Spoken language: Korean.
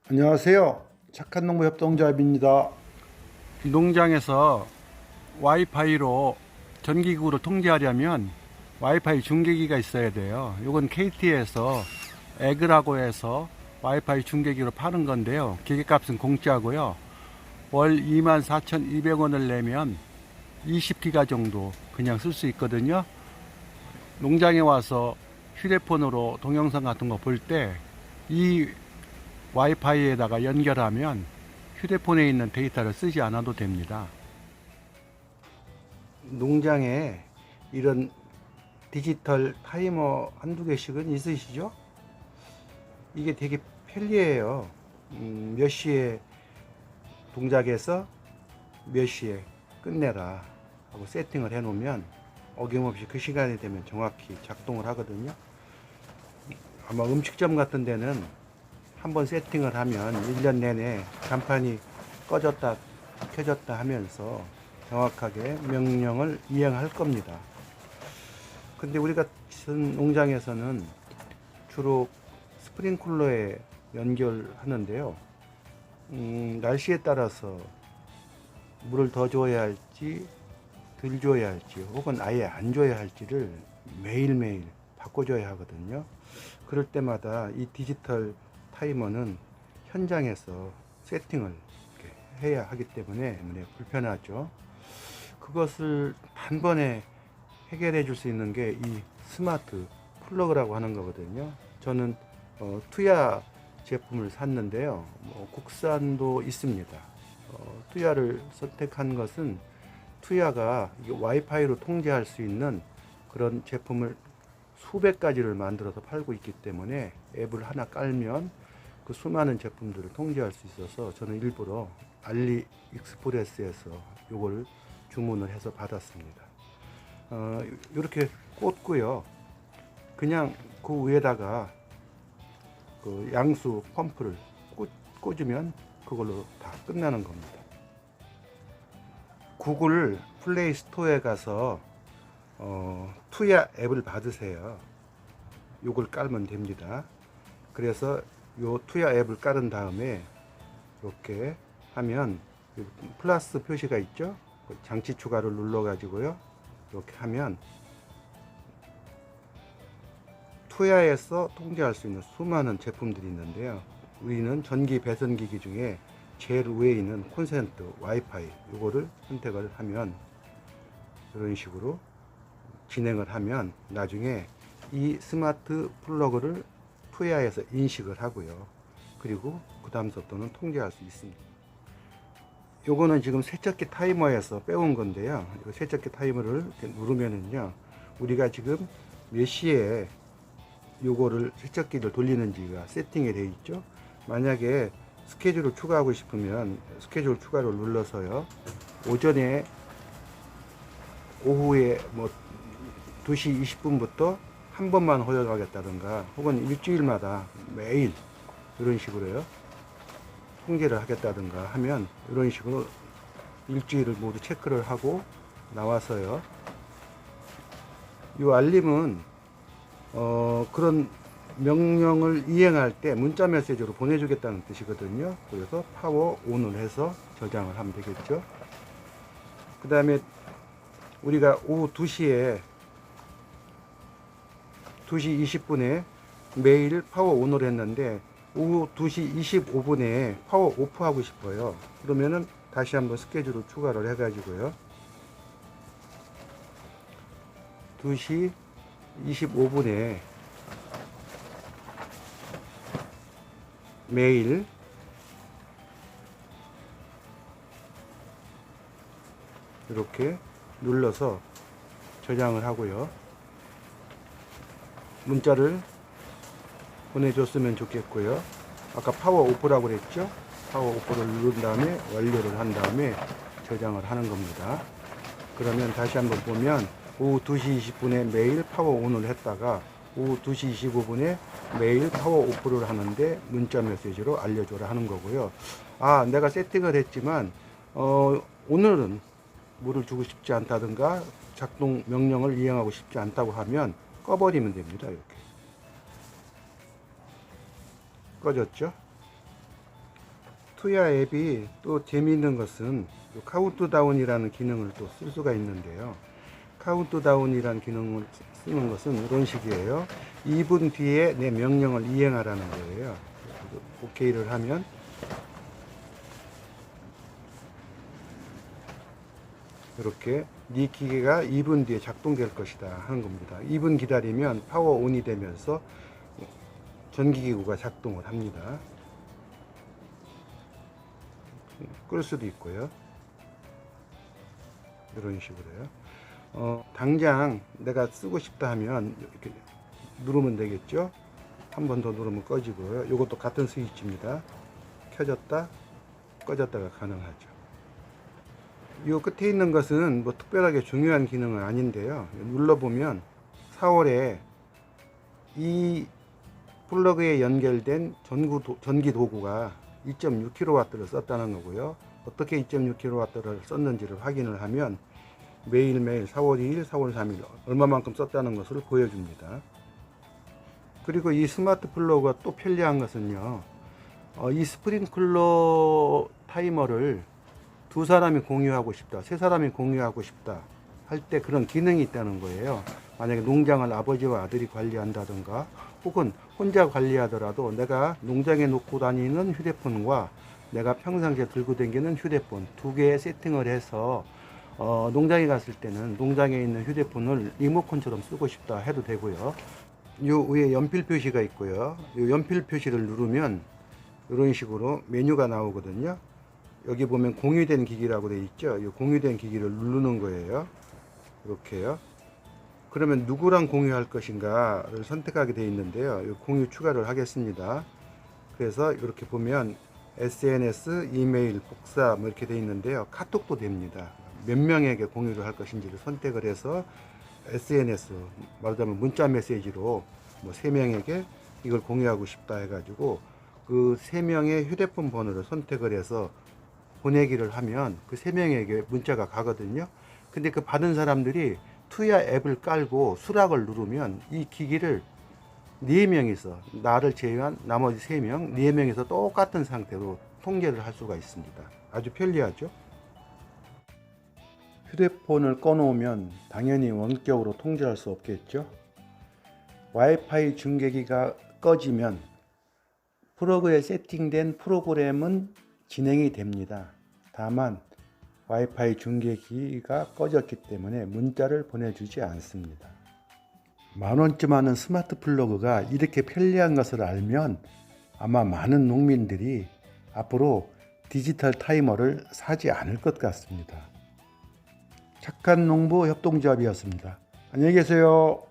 안녕하세요. 착한 농부 협동조합입니다. 농장에서 와이파이로 전기구를 통제하려면 와이파이 중계기가 있어야 돼요. 이건 KT에서 에그라고 해서 와이파이 중계기로 파는 건데요. 기계값은 공짜고요. 월 24,200원을 내면 20기가 정도 그냥 쓸 수 있거든요. 농장에 와서 휴대폰으로 동영상 같은 거 볼 때 이 와이파이에다가 연결하면 휴대폰에 있는 데이터를 쓰지 않아도 됩니다. 농장에 이런 디지털 타이머 한두 개씩은 있으시죠? 이게 되게 편리해요. 몇 시에 동작해서 몇 시에 끝내라 하고 세팅을 해 놓으면 어김없이 그 시간이 되면 정확히 작동을 하거든요. 아마 음식점 같은 데는 한번 세팅을 하면 1년 내내 간판이 꺼졌다 켜졌다 하면서 정확하게 명령을 이행할 겁니다. 근데 우리 같은 농장에서는 주로 스프링클러에 연결하는데요. 날씨에 따라서 물을 더 줘야 할지 덜 줘야 할지 혹은 아예 안 줘야 할지를 매일매일 바꿔줘야 하거든요. 그럴 때마다 이 디지털 타이머는 현장에서 세팅을 해야 하기 때문에 불편하죠. 그것을 단번에 해결해 줄 수 있는 게 이 스마트 플러그라고 하는 거거든요. 저는 투야 제품을 샀는데요. 국산도 있습니다. 투야를 선택한 것은 투야가 와이파이로 통제할 수 있는 그런 제품을 수백 가지를 만들어서 팔고 있기 때문에 앱을 하나 깔면 그 수많은 제품들을 통제할 수 있어서 저는 일부러 알리익스프레스에서 요거를 주문을 해서 받았습니다. 이렇게 꽂고요. 그냥 그 위에다가 그 양수 펌프를 꽂으면 그걸로 다 끝나는 겁니다. 구글 플레이 스토어에 가서 투야 앱을 받으세요. 요걸 깔면 됩니다. 그래서 요 투야 앱을 깔은 다음에 이렇게 하면 플러스 표시가 있죠. 장치 추가를 눌러 가지고요. 이렇게 하면 투야에서 통제할 수 있는 수많은 제품들이 있는데요. 우리는 전기 배선기기 중에 제일 위에 있는 콘센트 와이파이 요거를 선택을 하면 이런 식으로 진행을 하면 나중에 이 스마트 플러그를 투야에서 인식을 하고요. 그리고 그 다음부터는 통제할 수 있습니다. 요거는 지금 세척기 타이머에서 빼온 건데요. 이 세척기 타이머를 이렇게 누르면은요. 우리가 지금 몇 시에 요거를 세척기를 돌리는지가 세팅이 되어 있죠. 만약에 스케줄을 추가하고 싶으면 스케줄 추가를 눌러서요. 오전에 오후에 2시 20분부터 한 번만 허용하겠다든가 혹은 일주일마다 매일 이런 식으로요 통제를 하겠다든가 하면 이런 식으로 일주일을 모두 체크를 하고 나와서요. 이 알림은 그런 명령을 이행할 때 문자 메시지로 보내주겠다는 뜻이거든요. 그래서 파워 온을 해서 저장을 하면 되겠죠. 그 다음에 우리가 오후 2시 20분에 매일 파워 온을 했는데 오후 2시 25분에 파워 오프 하고 싶어요. 그러면은 다시 한번 스케줄을 추가를 해 가지고요. 2시 25분에 매일 이렇게 눌러서 저장을 하고요. 문자를 보내줬으면 좋겠고요. 아까 파워 오프라고 그랬죠? 파워 오프를 누른 다음에 완료를 한 다음에 저장을 하는 겁니다. 그러면 다시 한번 보면 오후 2시 20분에 매일 파워 온을 했다가 오후 2시 25분에 매일 파워 오프를 하는데 문자 메시지로 알려줘라 하는 거고요. 아, 내가 세팅을 했지만 오늘은 물을 주고 싶지 않다든가 작동 명령을 이행하고 싶지 않다고 하면 꺼버리면 됩니다. 이렇게 꺼졌죠. 투야 앱이 또 재미있는 것은 카운트다운이라는 기능을 또 쓸 수가 있는데요. 카운트다운이라는 기능을 쓰는 것은 이런 식이에요. 2분 뒤에 내 명령을 이행하라는 거예요. OK를 하면 이렇게 네 기계가 2분 뒤에 작동될 것이다 하는 겁니다. 2분 기다리면 파워 온이 되면서 전기기구가 작동을 합니다. 끌 수도 있고요. 이런 식으로요. 당장 내가 쓰고 싶다 하면 이렇게 누르면 되겠죠. 한 번 더 누르면 꺼지고요. 이것도 같은 스위치입니다. 켜졌다 꺼졌다가 가능하죠. 이 끝에 있는 것은 뭐 특별하게 중요한 기능은 아닌데요. 눌러보면 4월에 이 플러그에 연결된 전기 도구가 2.6kW를 썼다는 거고요. 어떻게 2.6kW를 썼는지를 확인을 하면 매일매일 4월 2일, 4월 3일 얼마만큼 썼다는 것을 보여줍니다. 그리고 이 스마트 플러그가 또 편리한 것은요. 이 스프링클러 타이머를 두 사람이 공유하고 싶다, 세 사람이 공유하고 싶다 할 때 그런 기능이 있다는 거예요. 만약에 농장을 아버지와 아들이 관리한다든가 혹은 혼자 관리하더라도 내가 농장에 놓고 다니는 휴대폰과 내가 평상시에 들고 다니는 휴대폰 두 개 세팅을 해서 농장에 갔을 때는 농장에 있는 휴대폰을 리모컨처럼 쓰고 싶다 해도 되고요. 요 위에 연필 표시가 있고요. 요 연필 표시를 누르면 이런 식으로 메뉴가 나오거든요. 여기 보면 공유된 기기라고 되어 있죠. 이 공유된 기기를 누르는 거예요. 이렇게요. 그러면 누구랑 공유할 것인가를 선택하게 되어 있는데요. 이 공유 추가를 하겠습니다. 그래서 이렇게 보면 SNS, 이메일, 복사 뭐 이렇게 되어 있는데요. 카톡도 됩니다. 몇 명에게 공유를 할 것인지를 선택을 해서 SNS, 말하자면 문자 메시지로 뭐 3명에게 이걸 공유하고 싶다 해가지고 그 3명의 휴대폰 번호를 선택을 해서 보내기를 하면 그 3명에게 문자가 가거든요. 근데 그 받은 사람들이 투야 앱을 깔고 수락을 누르면 이 기기를 4명이서 나를 제외한 나머지 3명, 4명이서 똑같은 상태로 통제를 할 수가 있습니다. 아주 편리하죠. 휴대폰을 꺼놓으면 당연히 원격으로 통제할 수 없겠죠. 와이파이 중계기가 꺼지면 플러그에 세팅된 프로그램은 진행이 됩니다. 다만 와이파이 중계기가 꺼졌기 때문에 문자를 보내주지 않습니다. 10,000원쯤 하는 스마트 플러그가 이렇게 편리한 것을 알면 아마 많은 농민들이 앞으로 디지털 타이머를 사지 않을 것 같습니다. 착한 농부 협동조합이었습니다. 안녕히 계세요.